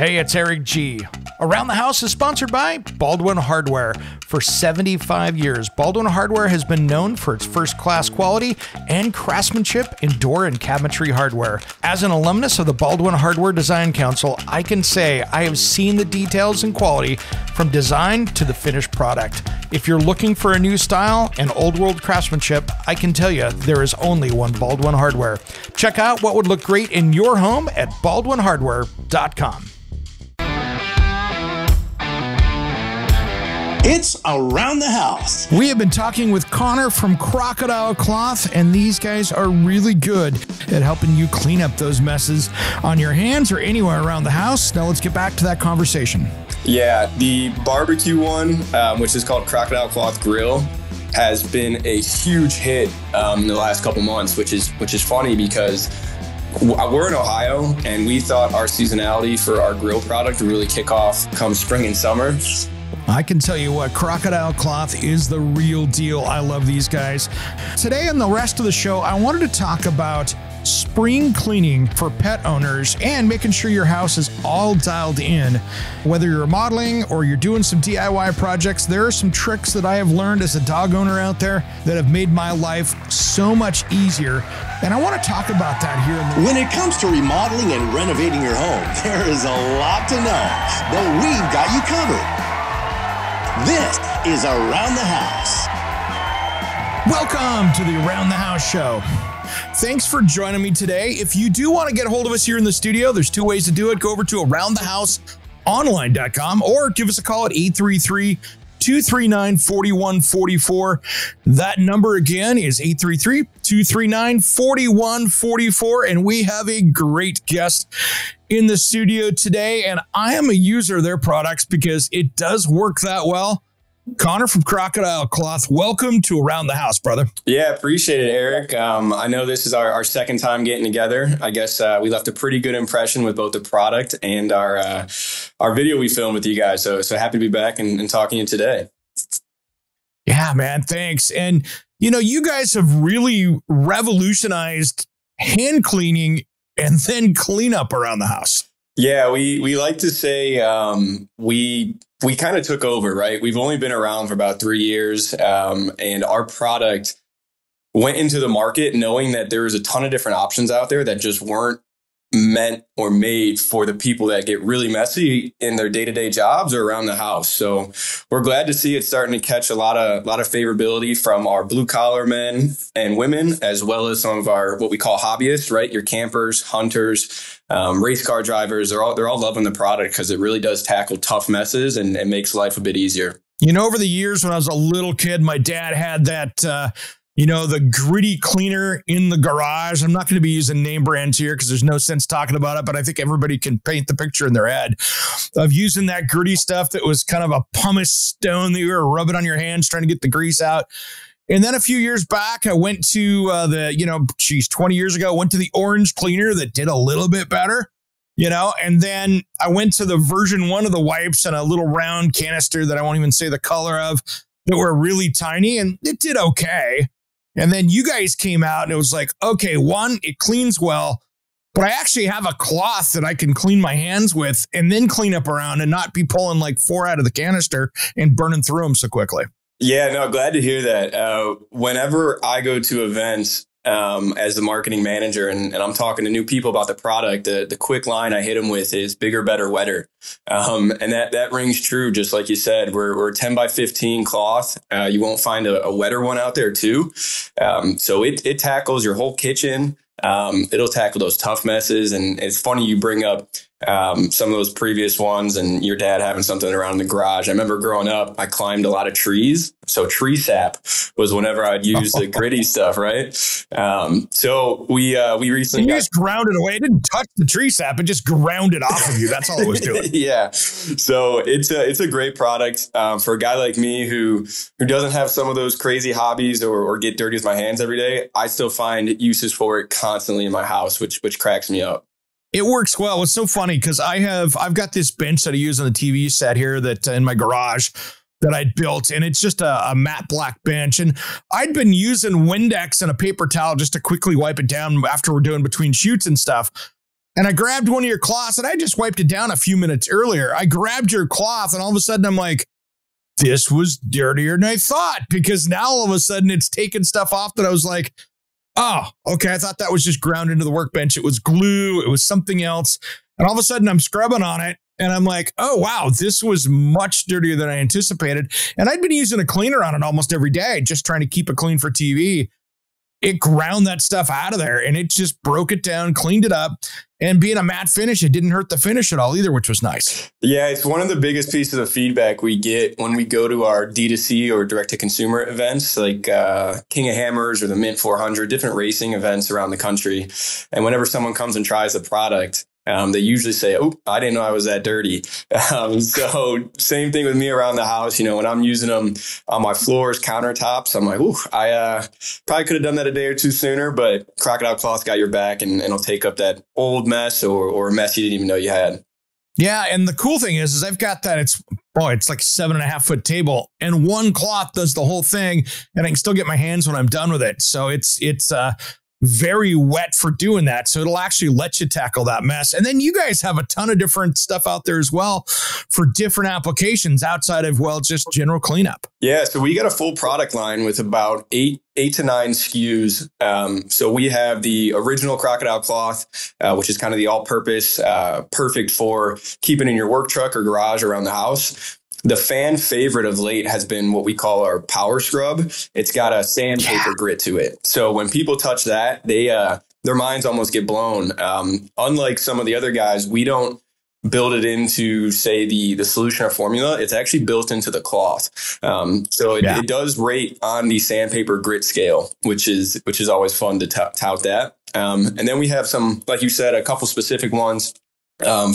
Hey, it's Eric G. Around the House is sponsored by Baldwin Hardware. For 75 years, Baldwin Hardware has been known for its first-class quality and craftsmanship in door and cabinetry hardware. As an alumnus of the Baldwin Hardware Design Council, I can say I have seen the details and quality from design to the finished product. If you're looking for a new style and old-world craftsmanship, I can tell you there is only one Baldwin Hardware. Check out what would look great in your home at baldwinhardware.com. It's Around the House. We have been talking with Connor from Crocodile Cloth, and these guys are really good at helping you clean up those messes on your hands or anywhere around the house. Now let's get back to that conversation. Yeah, the barbecue one, which is called Crocodile Cloth Grill, has been a huge hit in the last couple months, which is funny because we're in Ohio, and we thought our seasonality for our grill product would really kick off come spring and summer. I can tell you what, Crocodile Cloth is the real deal. I love these guys. Today and the rest of the show, I wanted to talk about spring cleaning for pet owners and making sure your house is all dialed in. Whether you're remodeling or you're doing some DIY projects, there are some tricks that I have learned as a dog owner out there that have made my life so much easier. And I want to talk about that here. When it comes to remodeling and renovating your home, there is a lot to know, but we've got you covered. This is Around the House. Welcome to the Around the House show. Thanks for joining me today. If you do want to get a hold of us here in the studio, there's two ways to do it. Go over to aroundthehouseonline.com or give us a call at 833-239-4144. That number again is 833-239-4144. And we have a great guest in the studio today, and I am a user of their products because it does work that well. Connor from Crocodile Cloth, welcome to Around the House, brother. Yeah, appreciate it, Eric. I know this is our second time getting together. I guess we left a pretty good impression with both the product and our video we filmed with you guys. So happy to be back and talking to you today. Yeah, man, thanks. And, you know, you guys have really revolutionized hand cleaning and then cleanup around the house. Yeah, we like to say we kind of took over, right? We've only been around for about 3 years, and our product went into the market knowing that there was a ton of different options out there that just weren't meant or made for the people that get really messy in their day-to-day jobs or around the house. So we're glad to see it starting to catch a lot of favorability from our blue collar men and women, as well as some of our what we call hobbyists, right? Your campers, hunters, race car drivers. They're all loving the product because it really does tackle tough messes and makes life a bit easier. You know, over the years when I was a little kid, my dad had that the gritty cleaner in the garage. I'm not going to be using name brands here because there's no sense talking about it, but I think everybody can paint the picture in their head of using that gritty stuff that was kind of a pumice stone that you were rubbing on your hands trying to get the grease out. And then a few years back, I went to 20 years ago, I went to the orange cleaner that did a little bit better, and then I went to the version 1 of the wipes and a little round canister that I won't even say the color of that were really tiny, and it did okay. And then you guys came out and it was like, okay, one, it cleans well, but I actually have a cloth that I can clean my hands with and then clean up around and not be pulling like 4 out of the canister and burning through them so quickly. Yeah, no, glad to hear that. Whenever I go to events as the marketing manager and I'm talking to new people about the product, the quick line I hit them with is bigger, better, wetter. And that rings true. Just like you said, we're 10 by 15 cloth. You won't find a wetter one out there too. So it tackles your whole kitchen. It'll tackle those tough messes. And it's funny you bring up some of those previous ones and your dad having something around in the garage. I remember growing up, I climbed a lot of trees. So tree sap was whenever I'd use the gritty stuff, right? So we recently just ground it away. It didn't touch the tree sap. It just ground it off of you. That's all it was doing. Yeah. So it's a great product for a guy like me who doesn't have some of those crazy hobbies or get dirty with my hands every day. I still find uses for it constantly in my house, which cracks me up. It works well. It's so funny because I've got this bench that I use on the TV set here that in my garage that I'd built, and it's just a matte black bench. And I'd been using Windex and a paper towel just to quickly wipe it down after we're doing between shoots and stuff. And I grabbed one of your cloths, and I just wiped it down a few minutes earlier. I grabbed your cloth, and all of a sudden I'm like, this was dirtier than I thought, because now all of a sudden it's taken stuff off that I was like, oh, okay, I thought that was just ground into the workbench. It was glue. It was something else. And all of a sudden I'm scrubbing on it, and I'm like, oh, wow, this was much dirtier than I anticipated. And I'd been using a cleaner on it almost every day, just trying to keep it clean for TV. It ground that stuff out of there, and it just broke it down, cleaned it up. And being a matte finish, it didn't hurt the finish at all either, which was nice. Yeah, it's one of the biggest pieces of feedback we get when we go to our D2C or direct-to-consumer events, like King of Hammers or the Mint 400, different racing events around the country. And whenever someone comes and tries the product, they usually say, oh, I didn't know I was that dirty. So same thing with me around the house. You know, when I'm using them on my floors, countertops, I'm like, ooh, I probably could have done that a day or two sooner, but Crocodile Cloth got your back, and it'll take up that old mess or a mess you didn't even know you had. Yeah. And the cool thing is I've got that. It's like a 7.5 foot table, and one cloth does the whole thing, and I can still get my hands when I'm done with it. So it's very wet for doing that. So it'll actually let you tackle that mess. And then you guys have a ton of different stuff out there as well for different applications outside of, well, just general cleanup. Yeah. So we got a full product line with about eight to nine SKUs. So we have the original Crocodile Cloth, which is kind of the all-purpose, perfect for keeping in your work truck or garage around the house. The fan favorite of late has been what we call our Power Scrub. It's got a sandpaper grit to it. So when people touch that, their minds almost get blown. Unlike some of the other guys, we don't build it into, say, the solution or formula. It's actually built into the cloth. So it does rate on the sandpaper grit scale, which is always fun to tout that. And then we have some, like you said, a couple specific ones.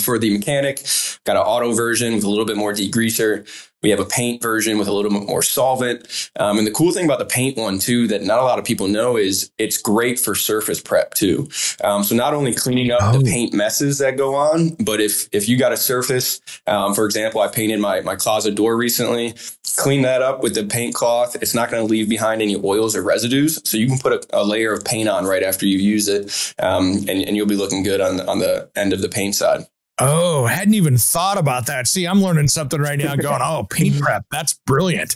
For the mechanic, got an auto version with a little bit more degreaser. We have a paint version with a little bit more solvent. And the cool thing about the paint one, too, that not a lot of people know is it's great for surface prep, too. So not only cleaning up the paint messes that go on, but if you got a surface, for example, I painted my closet door recently, clean that up with the paint cloth. It's not going to leave behind any oils or residues. So you can put a layer of paint on right after you use it, and you'll be looking good on the end of the paint side. Oh, hadn't even thought about that. See, I'm learning something right now going, oh, paint prep. That's brilliant.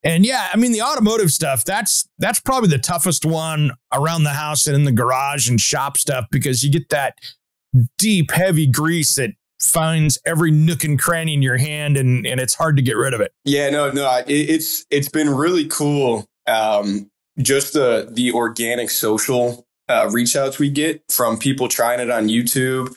And yeah, I mean, the automotive stuff, that's probably the toughest one around the house and in the garage and shop stuff, because you get that deep, heavy grease that finds every nook and cranny in your hand, and it's hard to get rid of it. Yeah, no, it's been really cool. Just the organic social reach outs we get from people trying it on YouTube,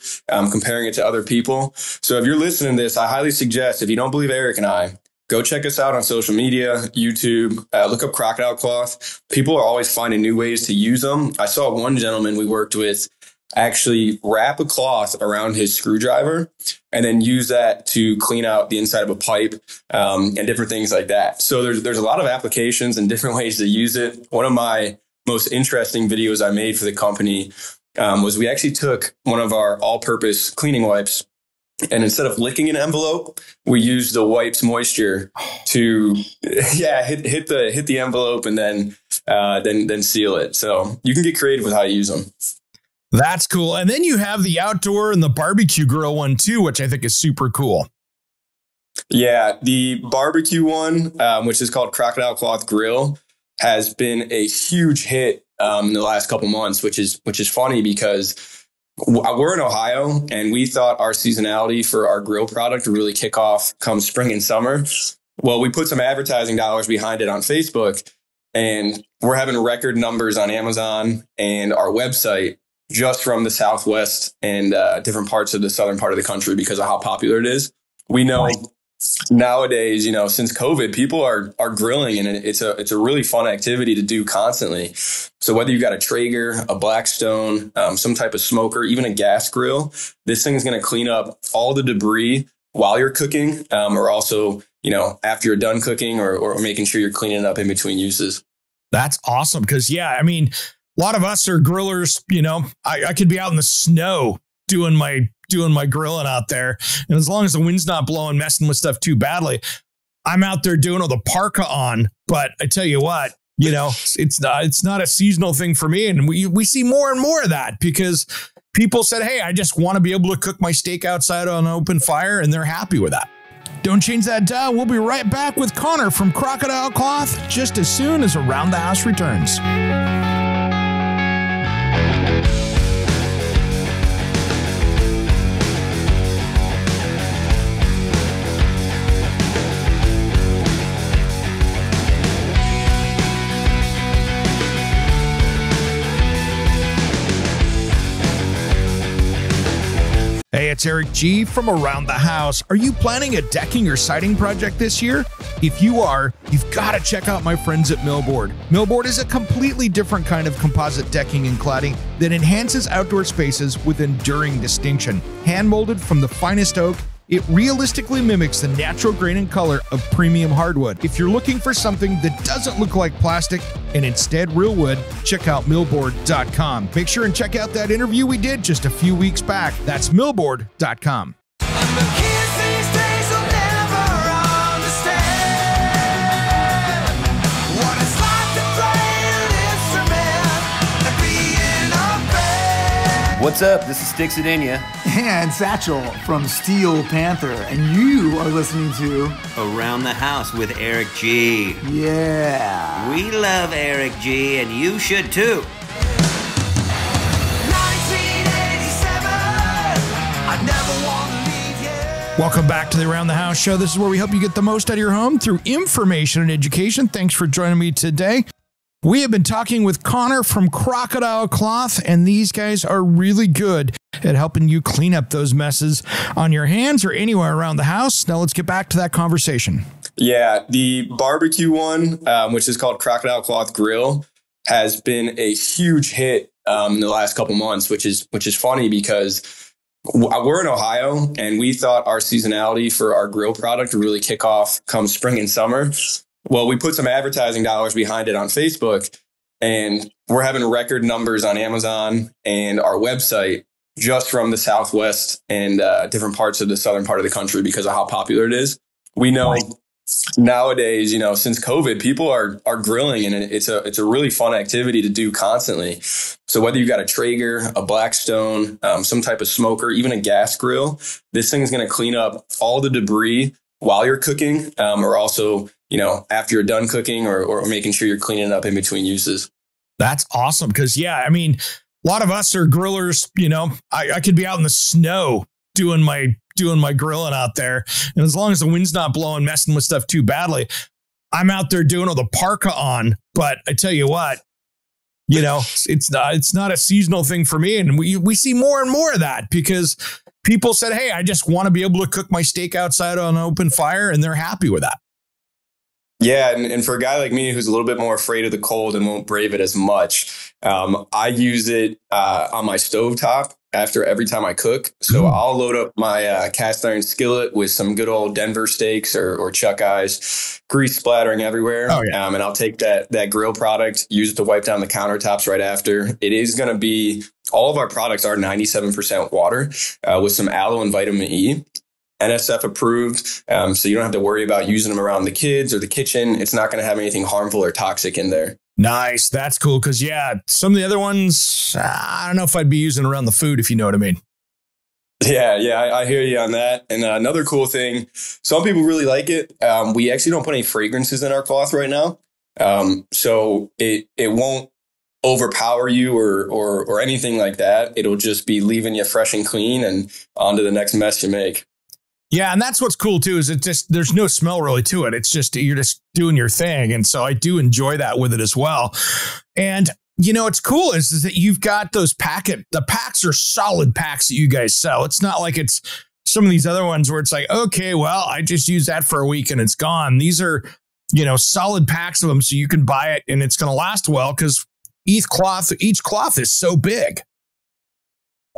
comparing it to other people. So if you're listening to this, I highly suggest, if you don't believe Eric and I, go check us out on social media, YouTube, look up Crocodile Cloth. People are always finding new ways to use them. I saw one gentleman we worked with actually wrap a cloth around his screwdriver and then use that to clean out the inside of a pipe, and different things like that. So there's a lot of applications and different ways to use it. One of my most interesting videos I made for the company was we actually took one of our all-purpose cleaning wipes, and instead of licking an envelope, we used the wipe's moisture to hit the envelope and then seal it. So you can get creative with how you use them. That's cool. And then you have the outdoor and the barbecue grill one too, which I think is super cool. Yeah, the barbecue one, which is called Crocodile Cloth Grill, has been a huge hit in the last couple months, which is funny because we're in Ohio and we thought our seasonality for our grill product would really kick off come spring and summer. Well, we put some advertising dollars behind it on Facebook, and we're having record numbers on Amazon and our website just from the Southwest and different parts of the southern part of the country because of how popular it is. We know nowadays, since COVID, people are grilling, and it's a really fun activity to do constantly. So whether you've got a Traeger, a Blackstone, some type of smoker, even a gas grill, this thing is going to clean up all the debris while you're cooking, or also, after you're done cooking, or making sure you're cleaning it up in between uses. That's awesome. Because a lot of us are grillers. I could be out in the snow doing my grilling out there. And as long as the wind's not blowing, messing with stuff too badly, I'm out there doing it with a parka on. But I tell you what, it's not a seasonal thing for me. And we see more and more of that because people said, hey, I just want to be able to cook my steak outside on an open fire, and they're happy with that. Don't change that dial. We'll be right back with Connor from Crocodile Cloth just as soon as Around the House returns. Hey, it's Eric G from Around the House. Are you planning a decking or siding project this year? If you are, you've got to check out my friends at Millboard. Millboard is a completely different kind of composite decking and cladding that enhances outdoor spaces with enduring distinction. Hand molded from the finest oak, it realistically mimics the natural grain and color of premium hardwood. If you're looking for something that doesn't look like plastic and instead real wood, check out millboard.com. Make sure and check out that interview we did just a few weeks back. That's millboard.com. What's up? This is Sticks Adenia. And Satchel from Steel Panther. And you are listening to Around the House with Eric G. Yeah. We love Eric G, and you should too. 1987, I never want to leave you. Welcome back to the Around the House show. This is where we help you get the most out of your home through information and education. Thanks for joining me today. We have been talking with Connor from Crocodile Cloth, and these guys are really good at helping you clean up those messes on your hands or anywhere around the house. Now let's get back to that conversation. Yeah, the barbecue one, which is called Crocodile Cloth Grill, has been a huge hit in the last couple months, which is funny because we're in Ohio, and we thought our seasonality for our grill product would really kick off come spring and summer. Well, we put some advertising dollars behind it on Facebook, and we're having record numbers on Amazon and our website just from the Southwest and different parts of the southern part of the country because of how popular it is. We know nowadays, since COVID, people are grilling, and it's a really fun activity to do constantly. So whether you've got a Traeger, a Blackstone, some type of smoker, even a gas grill, this thing is going to clean up all the debris while you're cooking, or also, after you're done cooking or making sure you're cleaning up in between uses. That's awesome. Cause a lot of us are grillers, I could be out in the snow doing my grilling out there. And as long as the wind's not blowing, messing with stuff too badly, I'm out there doing all the parka on. But I tell you what, it's not a seasonal thing for me. And we see more and more of that because people said, hey, I just want to be able to cook my steak outside on an open fire, and they're happy with that. Yeah. And for a guy like me, who's a little bit more afraid of the cold and won't brave it as much, I use it on my stovetop after every time I cook. So I'll load up my cast iron skillet with some good old Denver steaks or chuck eyes, grease splattering everywhere. Oh, yeah. And I'll take that grill product, use it to wipe down the countertops right after. It is going to be, all of our products are 97% water with some aloe and vitamin E. NSF approved, so you don't have to worry about using them around the kids or the kitchen. It's not going to have anything harmful or toxic in there. Nice. That's cool. Because, some of the other ones, I don't know if I'd be using around the food, if you know what I mean. Yeah, I hear you on that. And another cool thing, some people really like it. We actually don't put any fragrances in our cloth right now. So it won't overpower you or anything like that. It'll just be leaving you fresh and clean and on to the next mess you make. Yeah. And that's what's cool too, is there's no smell really to it. It's just, you're just doing your thing. And so I do enjoy that with it as well. And what's cool is that you've got those the packs are solid packs that you guys sell. It's not like it's some of these other ones where it's like, okay, well, I just use that for a week and it's gone. These are, solid packs of them. So you can buy it and it's going to last well because each cloth is so big.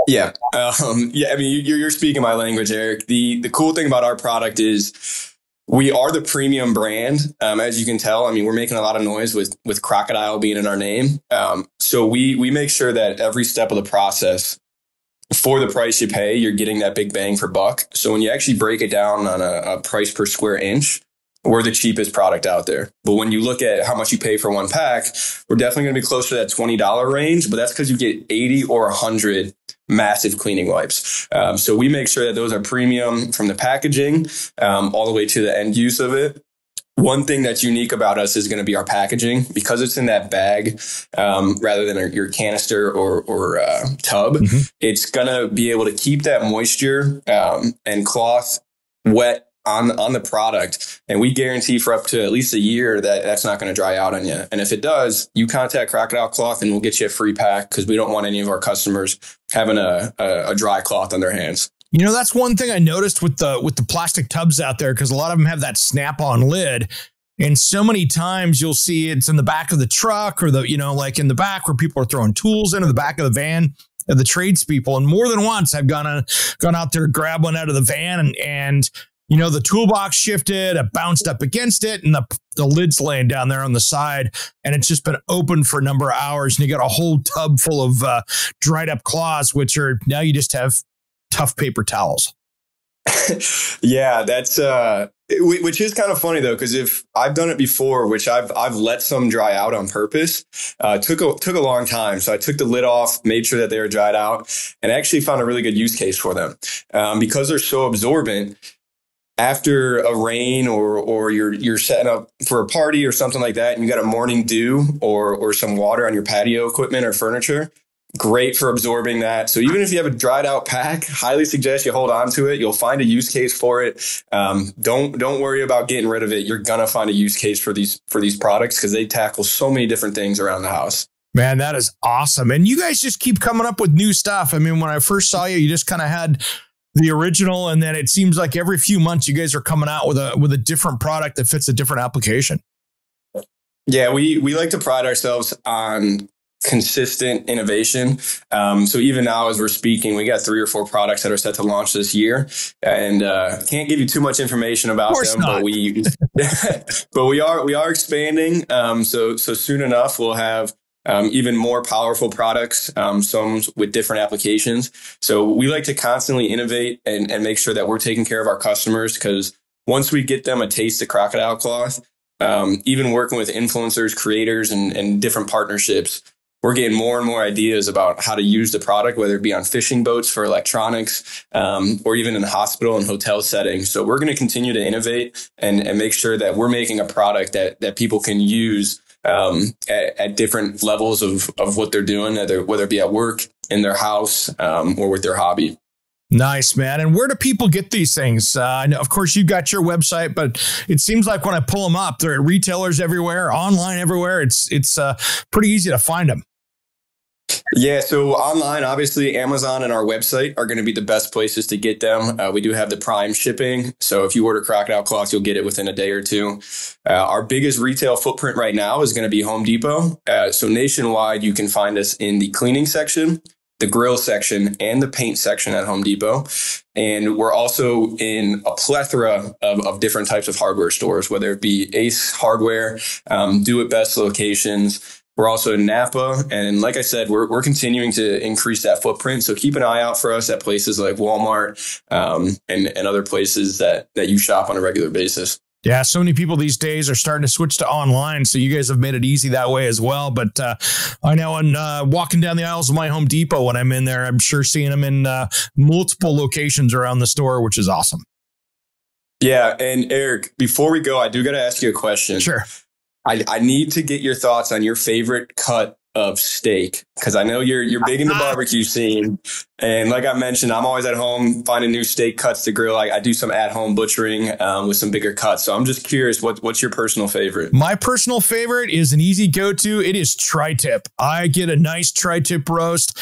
Yeah. I mean, you're speaking my language, Eric. The cool thing about our product is we are the premium brand. As you can tell, I mean, we're making a lot of noise with Crocodile being in our name. So we make sure that every step of the process, for the price you pay, you're getting that big bang for buck. So when you actually break it down on a price per square inch, we're the cheapest product out there. But when you look at how much you pay for one pack, we're definitely going to be closer to that $20 range, but that's because you get 80 or 100 massive cleaning wipes. So we make sure that those are premium from the packaging all the way to the end use of it. One thing that's unique about us is going to be our packaging, because it's in that bag rather than your canister or tub. Mm-hmm. It's going to be able to keep that moisture and cloth wet on the product. And we guarantee for up to at least a year that that's not going to dry out on you. And if it does, you contact Crocodile Cloth and we'll get you a free pack, because we don't want any of our customers having a dry cloth on their hands. You know, that's one thing I noticed with the plastic tubs out there, because a lot of them have that snap-on lid. And so many times you'll see it's in the back of the truck, or like in the back where people are throwing tools into the back of the van of the tradespeople. And more than once I've gone out there, grab one out of the van and the toolbox shifted, it bounced up against it, and the lid's laying down there on the side, and it's just been open for a number of hours. And you got a whole tub full of dried up cloths, which are now you just have tough paper towels. Yeah, that's which is kind of funny though, because if I've done it before, which I've let some dry out on purpose, took a long time. So I took the lid off, made sure that they were dried out, and actually found a really good use case for them because they're so absorbent. After a rain or you're setting up for a party or something like that, and you got a morning dew or some water on your patio equipment or furniture, great for absorbing that. So even if you have a dried out pack, highly suggest you hold on to it. You'll find a use case for it. Don't worry about getting rid of it. You're gonna find a use case for these products, because they tackle so many different things around the house. Man, that is awesome. And you guys just keep coming up with new stuff. I mean, when I first saw you just kind of had the original, and then it seems like every few months you guys are coming out with a different product that fits a different application. Yeah, we like to pride ourselves on consistent innovation. So even now, as we're speaking, we got 3 or 4 products that are set to launch this year, and can't give you too much information about them, but we are expanding. So soon enough, we'll have even more powerful products, some with different applications. So we like to constantly innovate and make sure that we're taking care of our customers, because once we get them a taste of Crocodile Cloth, even working with influencers, creators, and different partnerships, we're getting more and more ideas about how to use the product, whether it be on fishing boats for electronics, or even in the hospital and hotel settings. So we're going to continue to innovate and make sure that we're making a product that people can use at different levels of what they're doing, whether it be at work, in their house, or with their hobby. Nice, man. And where do people get these things? I know, of course, you've got your website, but it seems like when I pull them up, they're at retailers everywhere, online everywhere. It's pretty easy to find them. Yeah, so online, obviously, Amazon and our website are going to be the best places to get them. We do have the Prime shipping. So if you order Crocodile Cloth, you'll get it within a day or two. Our biggest retail footprint right now is going to be Home Depot. So nationwide, you can find us in the cleaning section, the grill section, and the paint section at Home Depot. And we're also in a plethora of different types of hardware stores, whether it be Ace Hardware, Do It Best locations. We're also in Napa. And like I said, we're continuing to increase that footprint. So keep an eye out for us at places like Walmart and other places that you shop on a regular basis. Yeah, so many people these days are starting to switch to online. So you guys have made it easy that way as well. But I know when walking down the aisles of my Home Depot when I'm in there, I'm sure seeing them in multiple locations around the store, which is awesome. Yeah. And Eric, before we go, I do got to ask you a question. Sure. I need to get your thoughts on your favorite cut of steak, because I know you're big in the barbecue scene. And like I mentioned, I'm always at home finding new steak cuts to grill. I do some at-home butchering with some bigger cuts. So I'm just curious, what's your personal favorite? My personal favorite is an easy go-to. It is tri-tip. I get a nice tri-tip roast.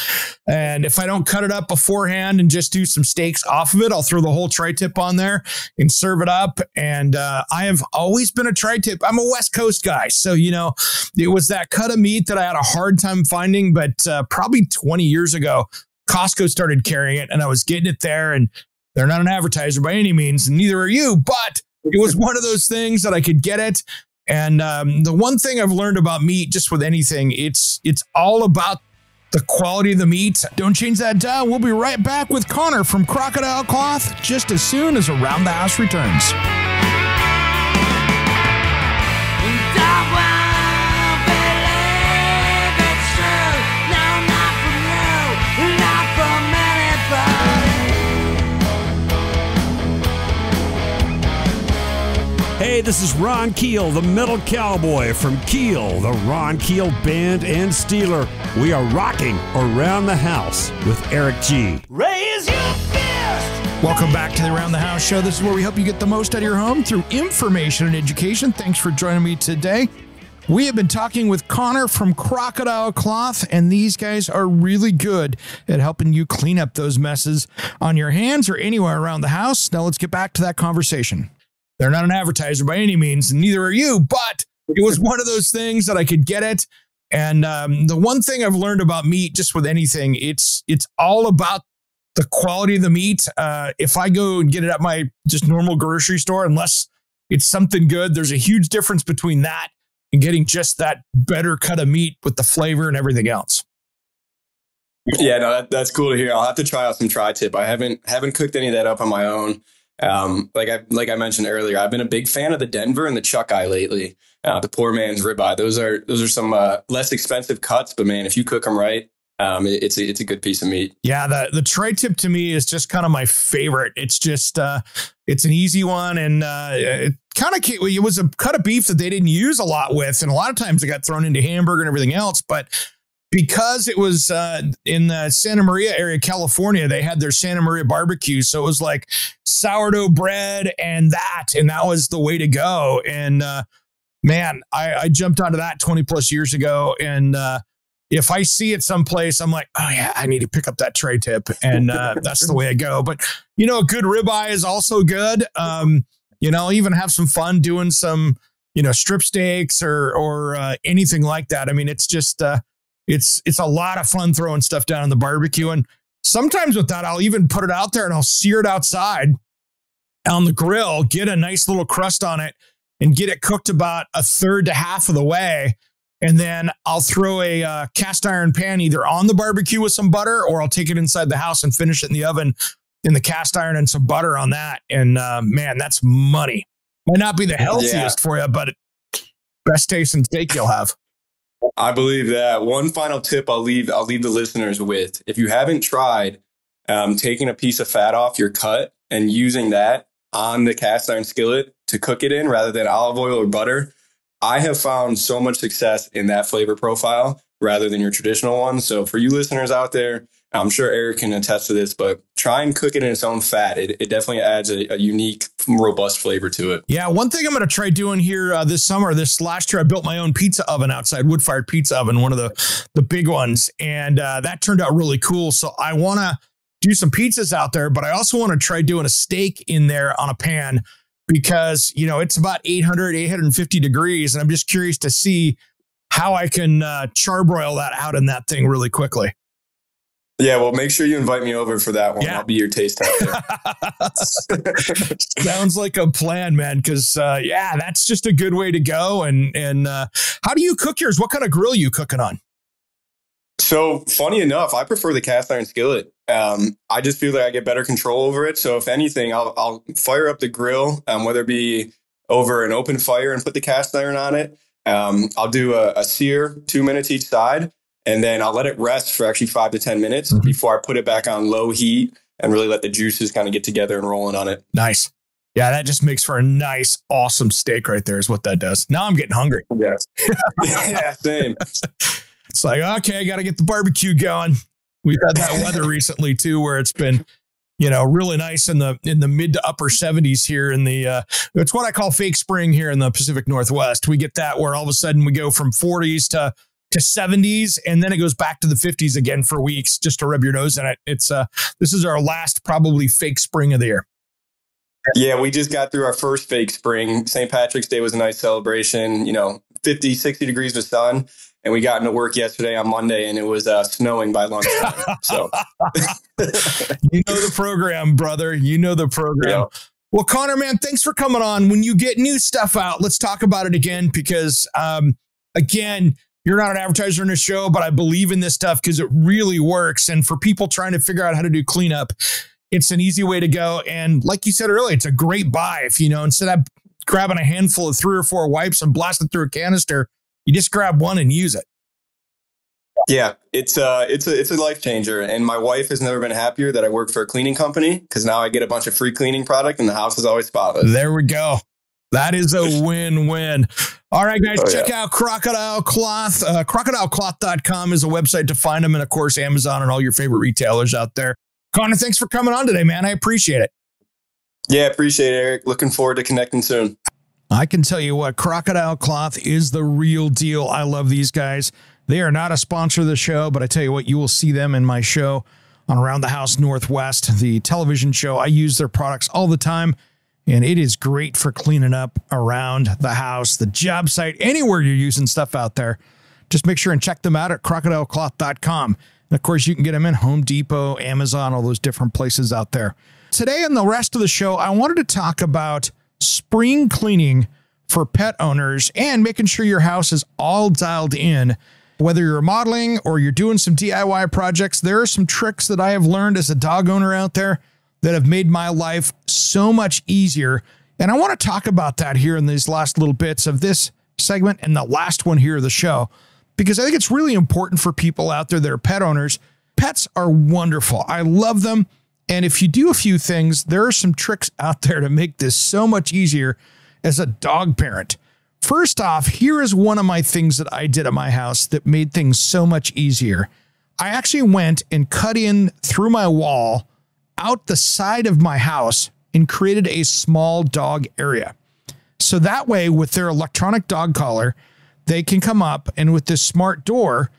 And if I don't cut it up beforehand and just do some steaks off of it, I'll throw the whole tri-tip on there and serve it up. And I have always been a tri-tip. I'm a West Coast guy. So, it was that cut of meat that I had a hard time finding. But probably 20 years ago, Costco started carrying it and I was getting it there, and they're not an advertiser by any means, and neither are you, but it was one of those things that I could get it. And the one thing I've learned about meat, just with anything, it's all about the quality of the meat. Don't change that dial. We'll be right back with Connor from Crocodile Cloth just as soon as Around the House returns. Hey, this is Ron Keel, the Metal Cowboy from Keel, the Ron Keel Band and Steeler. We are rocking Around the House with Eric G. Raise your fist! Welcome back to the Around the House show. This is where we help you get the most out of your home through information and education. Thanks for joining me today. We have been talking with Connor from Crocodile Cloth, and these guys are really good at helping you clean up those messes on your hands or anywhere around the house. Now let's get back to that conversation. They're not an advertiser by any means, and neither are you, but it was one of those things that I could get it. And the one thing I've learned about meat, just with anything, it's all about the quality of the meat. If I go and get it at my just normal grocery store, unless it's something good, there's a huge difference between that and getting just that better cut of meat with the flavor and everything else. Yeah, no, that's cool to hear. I'll have to try out some tri-tip. I haven't cooked any of that up on my own. Like I mentioned earlier, I've been a big fan of the Denver and the Chuck Eye lately. The poor man's ribeye. Those are some less expensive cuts, but man, if you cook them right, it's a good piece of meat. Yeah, the tri-tip to me is just kind of my favorite. It's just it's an easy one, and it was a cut of beef that they didn't use a lot with, and a lot of times it got thrown into hamburger and everything else. But because it was in the Santa Maria area, California, they had their Santa Maria barbecue, so it was like sourdough bread and that was the way to go. And man, I jumped onto that 20 plus years ago, and if I see it someplace, I'm like, oh yeah, I need to pick up that tri-tip, and that's the way I go. But a good ribeye is also good. Even have some fun doing some, strip steaks or anything like that. I mean, it's just it's a lot of fun throwing stuff down on the barbecue, and sometimes with that, I'll even put it out there and I'll sear it outside on the grill, get a nice little crust on it, and get it cooked about a third to half of the way. And then I'll throw a cast iron pan either on the barbecue with some butter, or I'll take it inside the house and finish it in the oven in the cast iron and some butter on that. And man, that's money. Might not be the healthiest for you, but best tasting steak you'll have. I believe that. One final tip I'll leave the listeners with: if you haven't tried taking a piece of fat off your cut and using that on the cast iron skillet to cook it in rather than olive oil or butter, I have found so much success in that flavor profile rather than your traditional one. So for you listeners out there, I'm sure Eric can attest to this, but try and cook it in its own fat. It definitely adds a unique, robust flavor to it. Yeah, one thing I'm going to try doing here this summer, this last year, I built my own pizza oven outside, wood-fired pizza oven, one of the big ones, and that turned out really cool. So I want to do some pizzas out there, but I also want to try doing a steak in there on a pan, because, it's about 850 degrees. And I'm just curious to see how I can charbroil that out in that thing really quickly. Yeah, well, make sure you invite me over for that one. Yeah. I'll be your taste tester. Sounds like a plan, man. Because, that's just a good way to go. And how do you cook yours? What kind of grill are you cooking on? So funny enough, I prefer the cast iron skillet. I just feel like I get better control over it. So if anything, I'll fire up the grill, whether it be over an open fire and put the cast iron on it. I'll do a sear, 2 minutes each side, and then I'll let it rest for actually 5 to 10 minutes before I put it back on low heat and really let the juices kind of get together and rolling on it. Nice. Yeah, that just makes for a nice, awesome steak right there is what that does. Now I'm getting hungry. Yes. Yeah, same. It's like, okay, I got to get the barbecue going. We've had that weather recently too, where it's been, really nice in the mid to upper 70s here in the, it's what I call fake spring here in the Pacific Northwest. We get that where all of a sudden we go from 40s to 70s, and then it goes back to the 50s again for weeks, just to rub your nose in it. It's this is our last probably fake spring of the year. Yeah, we just got through our first fake spring. St. Patrick's Day was a nice celebration, 50, 60 degrees of sun. And we got into work yesterday on Monday, and it was snowing by lunchtime. So you know the program, brother. You know the program. Yeah. Well, Connor, man, thanks for coming on. When you get new stuff out, let's talk about it again, because, again, you're not an advertiser in the show, but I believe in this stuff because it really works. And for people trying to figure out how to do cleanup, it's an easy way to go. And like you said earlier, it's a great buy. If, instead of grabbing a handful of 3 or 4 wipes and blasting through a canister, you just grab one and use it. Yeah, it's a life changer. And my wife has never been happier that I work for a cleaning company, because now I get a bunch of free cleaning product and the house is always spotless. There we go. That is a win-win. All right, guys, check out Crocodile Cloth. CrocodileCloth.com is a website to find them. And, of course, Amazon and all your favorite retailers out there. Connor, thanks for coming on today, man. I appreciate it. Yeah, appreciate it, Eric. Looking forward to connecting soon. I can tell you what, Crocodile Cloth is the real deal. I love these guys. They are not a sponsor of the show, but I tell you what, you will see them in my show on Around the House Northwest, the television show. I use their products all the time, and it is great for cleaning up around the house, the job site, anywhere you're using stuff out there. Just make sure and check them out at crocodilecloth.com. And of course, you can get them in Home Depot, Amazon, all those different places out there. Today and the rest of the show, I wanted to talk about spring cleaning for pet owners and making sure your house is all dialed in. Whether you're remodeling or you're doing some DIY projects, there are some tricks that I have learned as a dog owner out there that have made my life so much easier. And I want to talk about that here in these last little bits of this segment and the last one here of the show, because I think it's really important for people out there that are pet owners. Pets are wonderful. I love them. And if you do a few things, there are some tricks out there to make this so much easier as a dog parent. First off, here is one of my things that I did at my house that made things so much easier. I actually went and cut in through my wall out the side of my house and created a small dog area. So that way, with their electronic dog collar, they can come up, and with this smart door,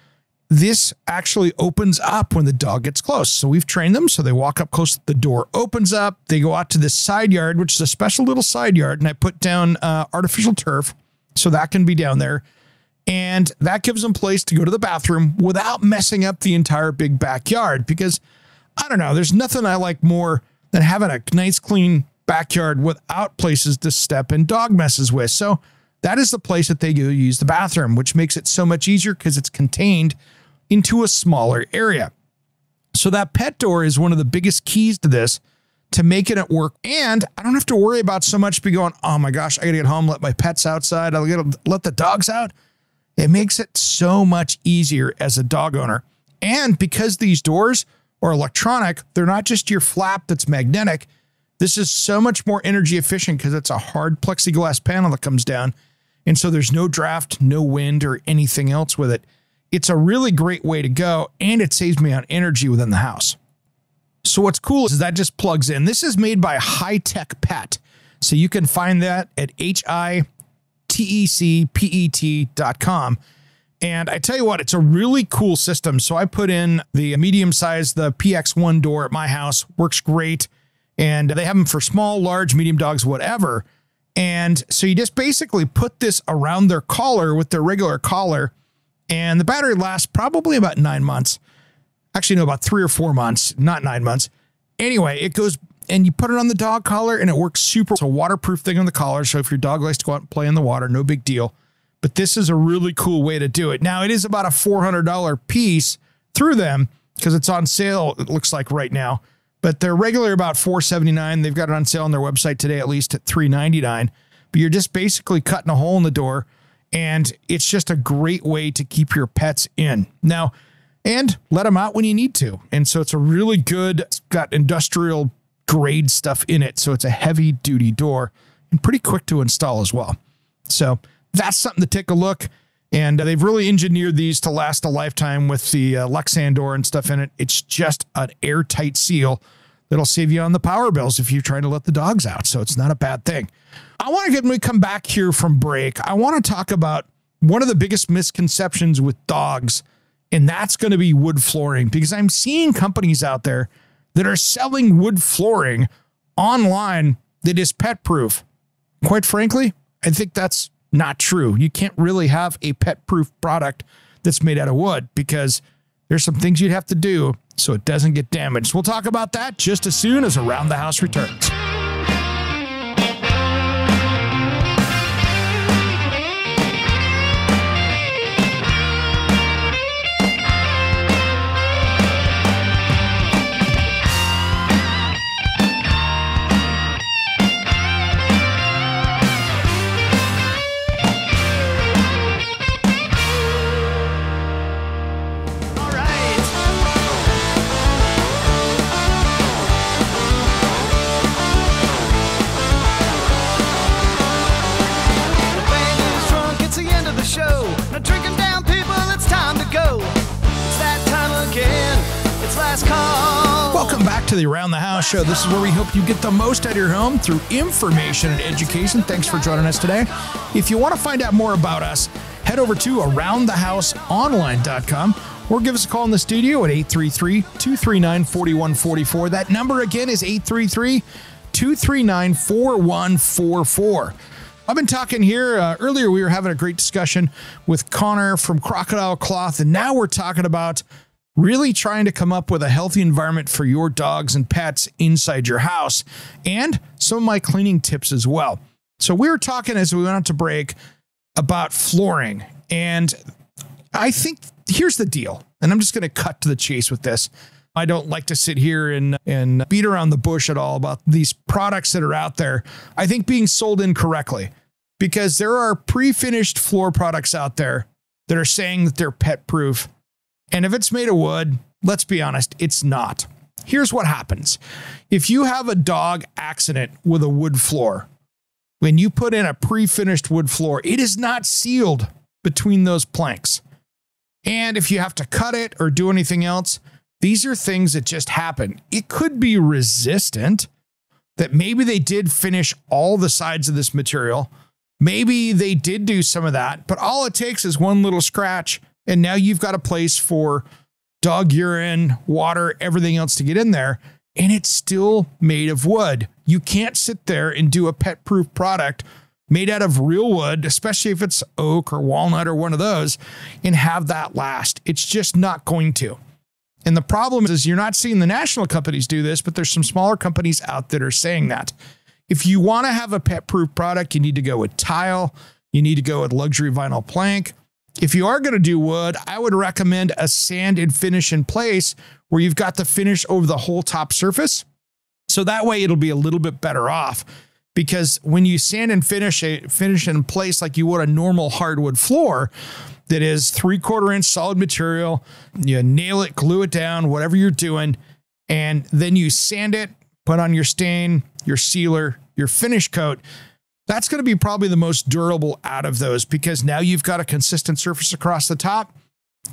this actually opens up when the dog gets close. So we've trained them. So they walk up close. The door opens up. They go out to this side yard, which is a special little side yard. And I put down artificial turf so that can be down there. And that gives them place to go to the bathroom without messing up the entire big backyard. Because I don't know, there's nothing I like more than having a nice, clean backyard without places to step and dog messes with. So that is the place that they go use the bathroom, which makes it so much easier because it's contained into a smaller area. So that pet door is one of the biggest keys to this, to making it work. And I don't have to worry about so much be going, oh my gosh, I gotta get home, let my pets outside, I gotta let the dogs out. It makes it so much easier as a dog owner. And because these doors are electronic, they're not just your flap that's magnetic. This is so much more energy efficient because it's a hard plexiglass panel that comes down. And so there's no draft, no wind, or anything else with it. It's a really great way to go, and it saves me on energy within the house. So what's cool is that just plugs in. This is made by High Tech Pet. So you can find that at HITECPET.com. And I tell you what, it's a really cool system. So I put in the medium size, the PX1 door at my house, works great. And they have them for small, large, medium dogs, whatever. And so you just basically put this around their collar with their regular collar, and the battery lasts probably about 9 months. Actually, no, about 3 or 4 months, not 9 months. Anyway, it goes, and you put it on the dog collar, and it works super. It's a waterproof thing on the collar, so if your dog likes to go out and play in the water, no big deal. But this is a really cool way to do it. Now, it is about a $400 piece through them because it's on sale, it looks like right now. But they're regular about $479. They've got it on sale on their website today, at least at $399. But you're just basically cutting a hole in the door, and it's just a great way to keep your pets in. Now, and let them out when you need to. And so it's a really good, it's got industrial grade stuff in it. So it's a heavy duty door and pretty quick to install as well. So that's something to take a look. And they've really engineered these to last a lifetime with the Lexan door and stuff in it. It's just an airtight seal that'll save you on the power bills if you're trying to let the dogs out. So it's not a bad thing. I want to get, when we come back here from break, I want to talk about one of the biggest misconceptions with dogs, and that's going to be wood flooring, because I'm seeing companies out there that are selling wood flooring online that is pet proof. Quite frankly, I think that's not true. You can't really have a pet proof product that's made out of wood because there's some things you'd have to do so it doesn't get damaged. We'll talk about that just as soon as Around the House returns. to the Around the House show. This is where we help you get the most out of your home through information and education. Thanks for joining us today. If you want to find out more about us, head over to aroundthehouseonline.com or give us a call in the studio at 833-239-4144. That number again is 833-239-4144. I've been talking here earlier. We were having a great discussion with Connor from Crocodile Cloth, and now we're talking about really trying to come up with a healthy environment for your dogs and pets inside your house, and some of my cleaning tips as well. So we were talking as we went out to break about flooring, and I think here's the deal, and I'm just going to cut to the chase with this. I don't like to sit here and beat around the bush at all about these products that are out there, I think being sold incorrectly, because there are pre-finished floor products out there that are saying that they're pet proof. And if it's made of wood, let's be honest, it's not. Here's what happens. If you have a dog accident with a wood floor, when you put in a pre-finished wood floor, it is not sealed between those planks. And if you have to cut it or do anything else, these are things that just happen. It could be resistant, that maybe they did finish all the sides of this material. Maybe they did do some of that, but all it takes is one little scratch, and now you've got a place for dog urine, water, everything else to get in there, and it's still made of wood. You can't sit there and do a pet-proof product made out of real wood, especially if it's oak or walnut or one of those, and have that last. It's just not going to. And the problem is you're not seeing the national companies do this, but there's some smaller companies out that are saying that. If you want to have a pet-proof product, you need to go with tile. You need to go with luxury vinyl plank. If you are going to do wood, I would recommend a sand and finish in place where you've got the finish over the whole top surface. So that way it'll be a little bit better off, because when you sand and finish in place like you would a normal hardwood floor that is 3/4 inch solid material, you nail it, glue it down, whatever you're doing, and then you sand it, put on your stain, your sealer, your finish coat. That's going to be probably the most durable out of those, because now you've got a consistent surface across the top.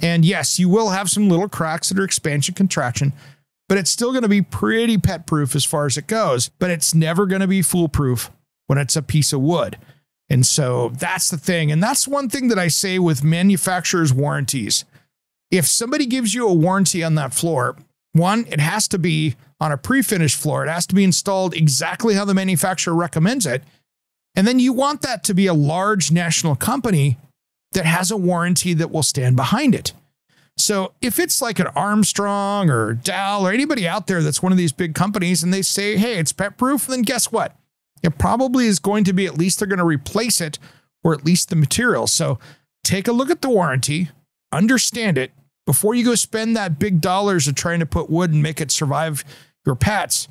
And yes, you will have some little cracks that are expansion, contraction, but it's still going to be pretty pet proof as far as it goes, but it's never going to be foolproof when it's a piece of wood. And so that's the thing. And that's one thing that I say with manufacturers' warranties. If somebody gives you a warranty on that floor, one, it has to be on a pre-finished floor. It has to be installed exactly how the manufacturer recommends it. And then you want that to be a large national company that has a warranty that will stand behind it. So if it's like an Armstrong or Dow or anybody out there that's one of these big companies and they say, hey, it's pet proof, then guess what? It probably is going to be, at least they're going to replace it, or at least the material. So take a look at the warranty, understand it before you go spend that big dollars of trying to put wood and make it survive your pets.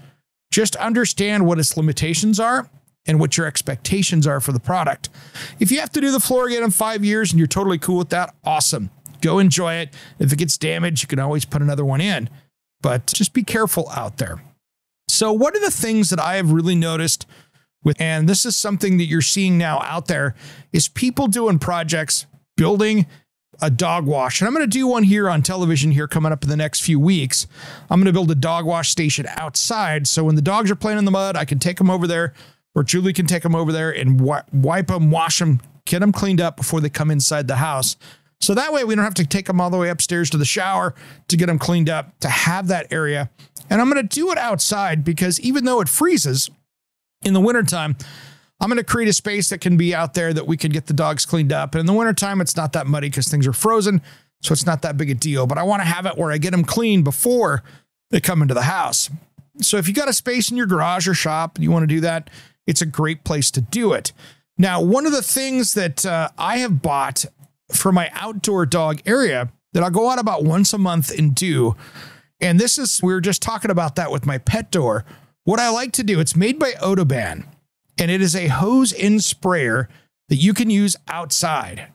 Just understand what its limitations are and what your expectations are for the product. If you have to do the floor again in 5 years and you're totally cool with that, awesome. Go enjoy it. If it gets damaged, you can always put another one in, but just be careful out there. So what are the things that I have really noticed with, and this is something that you're seeing now out there, is people doing projects, building a dog wash. And I'm going to do one here on television here coming up in the next few weeks. I'm going to build a dog wash station outside. So when the dogs are playing in the mud, I can take them over there, or Julie can take them over there and wipe them, wash them, get them cleaned up before they come inside the house. So that way we don't have to take them all the way upstairs to the shower to get them cleaned up, to have that area. And I'm going to do it outside, because even though it freezes in the wintertime, I'm going to create a space that can be out there that we can get the dogs cleaned up. And in the wintertime, it's not that muddy because things are frozen, so it's not that big a deal. But I want to have it where I get them clean before they come into the house. So if you got a space in your garage or shop and you want to do that, it's a great place to do it. Now, one of the things that I have bought for my outdoor dog area that I'll go out about once a month and do, and this is, we were just talking about that with my pet door. What I like to do, it's made by Odoban, and it is a hose-in sprayer that you can use outside.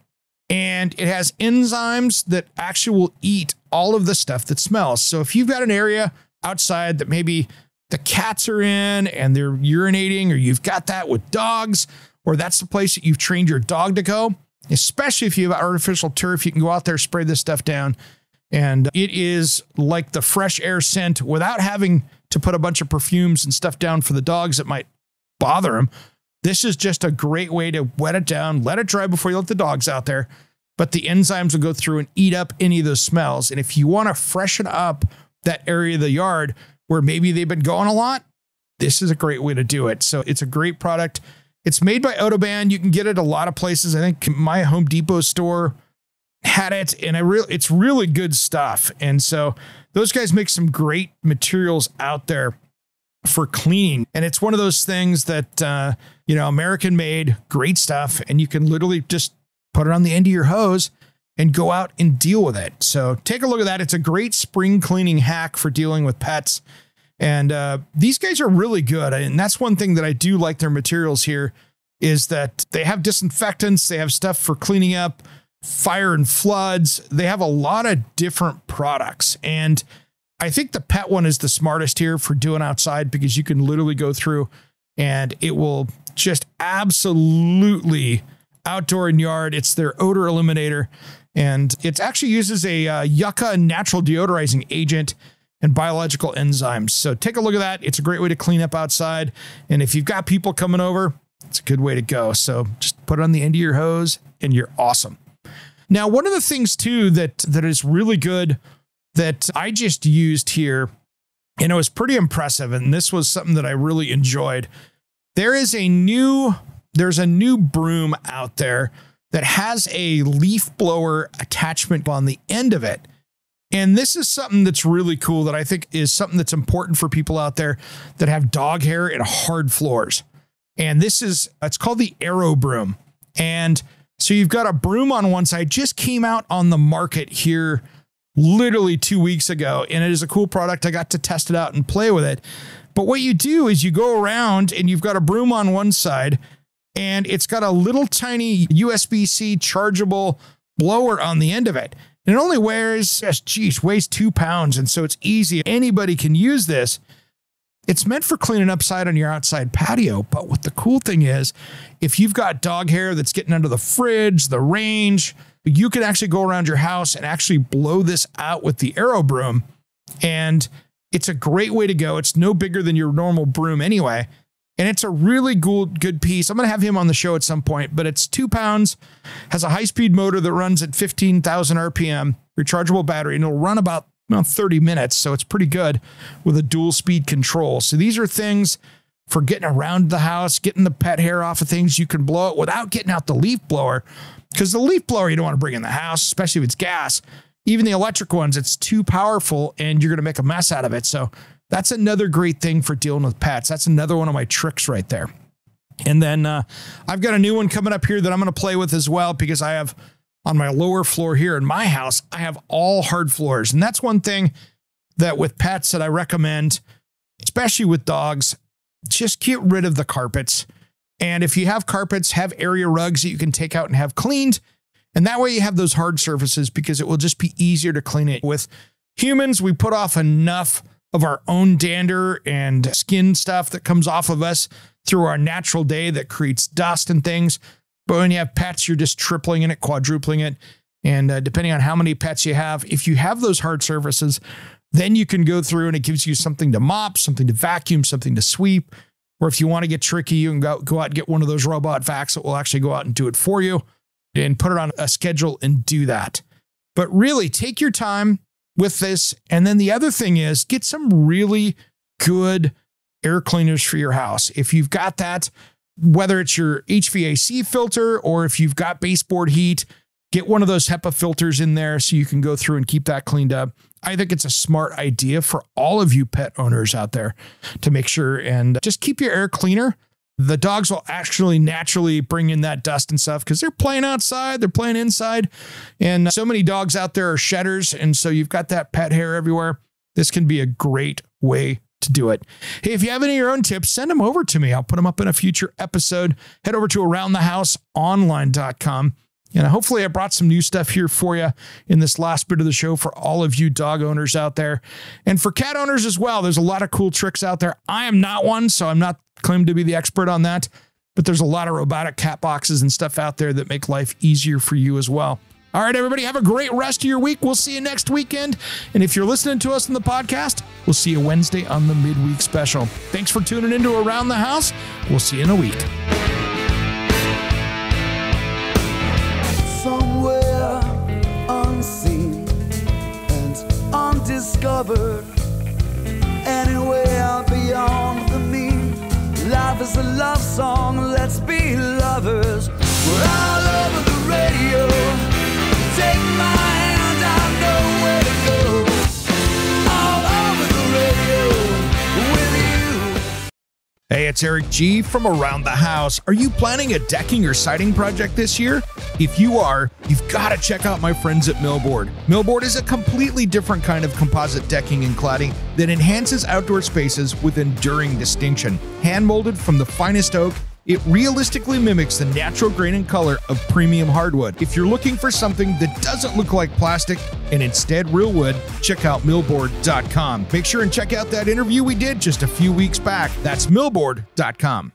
And it has enzymes that actually will eat all of the stuff that smells. So if you've got an area outside that maybe the cats are in and they're urinating, or you've got that with dogs, or that's the place that you've trained your dog to go, especially if you have artificial turf, you can go out there, spray this stuff down. And it is like the fresh air scent without having to put a bunch of perfumes and stuff down for the dogs that might bother them. This is just a great way to wet it down, let it dry before you let the dogs out there. But the enzymes will go through and eat up any of those smells. And if you want to freshen up that area of the yard where maybe they've been going a lot, this is a great way to do it. So it's a great product. It's made by Autobahn. You can get it a lot of places. I think my Home Depot store had it, and it's really good stuff. And so those guys make some great materials out there for cleaning. And it's one of those things that, American made, great stuff. And you can literally just put it on the end of your hose and go out and deal with it. So take a look at that. It's a great spring cleaning hack for dealing with pets. And these guys are really good. And that's one thing that I do like their materials here is that they have disinfectants. They have stuff for cleaning up fire and floods. They have a lot of different products. And I think the pet one is the smartest here for doing outside because you can literally go through and it will just absolutely outdoor and yard. It's their odor eliminator. And it actually uses a yucca natural deodorizing agent and biological enzymes. So take a look at that. It's a great way to clean up outside. And if you've got people coming over, it's a good way to go. So just put it on the end of your hose and you're awesome. Now, one of the things too that is really good that I just used here, and it was pretty impressive, and this was something that I really enjoyed. There's a new broom out there that has a leaf blower attachment on the end of it. And this is something that's really cool that I think is something that's important for people out there that have dog hair and hard floors. And it's called the Aero Broom. And so you've got a broom on one side, just came out on the market here literally 2 weeks ago. And it is a cool product. I got to test it out and play with it. But what you do is you go around and you've got a broom on one side and it's got a little tiny USB-C chargeable blower on the end of it. And it only weighs 2 pounds. And so it's easy. Anybody can use this. It's meant for cleaning upside on your outside patio. But what the cool thing is, if you've got dog hair that's getting under the fridge, the range, you can actually go around your house and actually blow this out with the Aero Broom. And it's a great way to go. It's no bigger than your normal broom anyway. And it's a really good piece. I'm going to have him on the show at some point, but it's 2 pounds, has a high-speed motor that runs at 15,000 RPM, rechargeable battery, and it'll run about 30 minutes. So it's pretty good with a dual speed control. So these are things for getting around the house, getting the pet hair off of things. You can blow it without getting out the leaf blower, because the leaf blower you don't want to bring in the house, especially if it's gas. Even the electric ones, it's too powerful and you're going to make a mess out of it. So that's another great thing for dealing with pets. That's another one of my tricks right there. And then I've got a new one coming up here that I'm going to play with as well, because I have on my lower floor here in my house, I have all hard floors. And that's one thing that with pets that I recommend, especially with dogs, just get rid of the carpets. And if you have carpets, have area rugs that you can take out and have cleaned. And that way you have those hard surfaces, because it will just be easier to clean it. With humans, we put off enough of our own dander and skin stuff that comes off of us through our natural day that creates dust and things. But when you have pets, you're just tripling it, quadrupling it. And depending on how many pets you have, if you have those hard surfaces, then you can go through and it gives you something to mop, something to vacuum, something to sweep. Or if you want to get tricky, you can go out and get one of those robot vacs that will actually go out and do it for you and put it on a schedule and do that. But really take your time with this. And then the other thing is get some really good air cleaners for your house. If you've got that, whether it's your HVAC filter or if you've got baseboard heat, get one of those HEPA filters in there so you can go through and keep that cleaned up. I think it's a smart idea for all of you pet owners out there to make sure and just keep your air cleaner. The dogs will actually naturally bring in that dust and stuff because they're playing outside, they're playing inside. And so many dogs out there are shedders. And so you've got that pet hair everywhere. This can be a great way to do it. Hey, if you have any of your own tips, send them over to me. I'll put them up in a future episode. Head over to aroundthehouseonline.com. And hopefully I brought some new stuff here for you in this last bit of the show for all of you dog owners out there. And for cat owners as well, there's a lot of cool tricks out there. I am not one, so I'm not claimed to be the expert on that. But there's a lot of robotic cat boxes and stuff out there that make life easier for you as well. All right, everybody, have a great rest of your week. We'll see you next weekend. And if you're listening to us on the podcast, we'll see you Wednesday on the midweek special. Thanks for tuning into Around the House. We'll see you in a week. Somewhere unseen and undiscovered, anywhere beyond the mean, life is a love song, let's be lovers. We're all over the radio, take my hand, I know where to go. All over the radio with you. Hey, it's Eric G from Around the House. Are you planning a decking or siding project this year? If you are, you've got to check out my friends at Millboard. Millboard is a completely different kind of composite decking and cladding that enhances outdoor spaces with enduring distinction. Hand-molded from the finest oak, it realistically mimics the natural grain and color of premium hardwood. If you're looking for something that doesn't look like plastic and instead real wood, check out millboard.com. Make sure and check out that interview we did just a few weeks back. That's millboard.com.